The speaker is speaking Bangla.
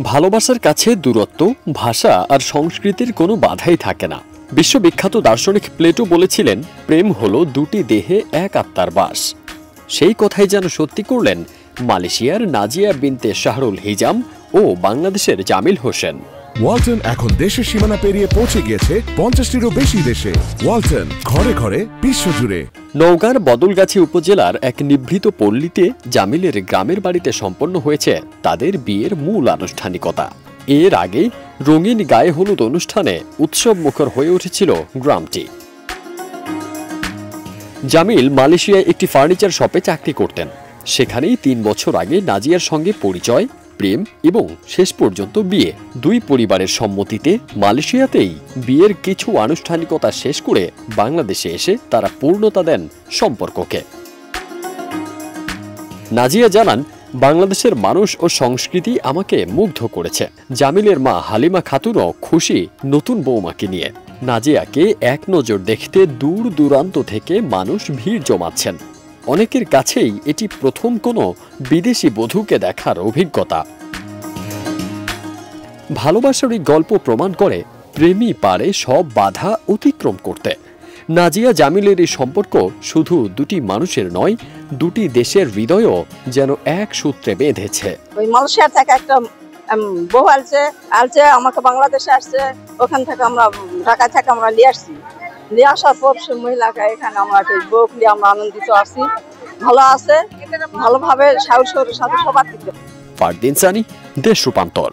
ভালোবাসার কাছে দূরত্ব, ভাষা আর সংস্কৃতির কোনো বাধাই থাকে না। বিশ্ববিখ্যাত দার্শনিক প্লেটো বলেছিলেন, প্রেম হলো দুটি দেহে এক আত্মার বাস। সেই কথাই যেন সত্যি করলেন মালয়েশিয়ার নাজিয়া বিনতে শাহরুল হিজাম ও বাংলাদেশের জামিল হোসেন। ওয়ালটন এখন দেশের সীমানা পেরিয়ে পৌঁছে গিয়েছে 50টিরও বেশি দেশে। ওয়ালটন, ঘরে ঘরে বিশ্বজুড়ে। নওগাঁর বদলগাছি উপজেলার এক নিভৃত পল্লীতে জামিলের গ্রামের বাড়িতে সম্পন্ন হয়েছে তাদের বিয়ের মূল আনুষ্ঠানিকতা। এর আগে রঙিন গায়ে হলুদ অনুষ্ঠানে উৎসব মুখর হয়ে উঠেছিল গ্রামটি। জামিল মালয়েশিয়ায় একটি ফার্নিচার শপে চাকরি করতেন। সেখানেই 3 বছর আগে নাজিয়ার সঙ্গে পরিচয়, প্রেম এবং শেষ পর্যন্ত বিয়ে। দুই পরিবারের সম্মতিতে মালয়েশিয়াতেই বিয়ের কিছু আনুষ্ঠানিকতা শেষ করে বাংলাদেশে এসে তারা পূর্ণতা দেন সম্পর্ককে। নাজিয়া জানান, বাংলাদেশের মানুষ ও সংস্কৃতি আমাকে মুগ্ধ করেছে। জামিলের মা হালিমা খাতুনও খুশি নতুন বৌমাকে নিয়ে। নাজিয়াকে এক নজর দেখতে দূর দূরান্ত থেকে মানুষ ভিড় জমাচ্ছেন। অনেকের কাছেই এটি প্রথম কোনো বিদেশি বধূকে দেখার অভিজ্ঞতা। ভালোবাসার এই গল্প প্রমাণ করে প্রেমী পারে সব বাধা অতিক্রম করতে। নাজিয়া জামিলের এই সম্পর্ক শুধু দুটি মানুষের নয়, দুটি দেশের হৃদয়ও যেন এক সূত্রে বেঁধেছে। ওই মালয়েশিয়া থেকে একটা বউ আলছে আমাকে বাংলাদেশে আসছে, ওখান থেকে আমরা ঢাকা থেকে আমরা নিয়ে আসছি। নিয়ে আসার পর সে মহিলাকে এখানে আমরা বউ নিয়ে আমরা আনন্দিত আছি, ভালো আছে, ভালোভাবে সাহসের সাথে সবার। ফারদিন সানি, দেশ রূপান্তর।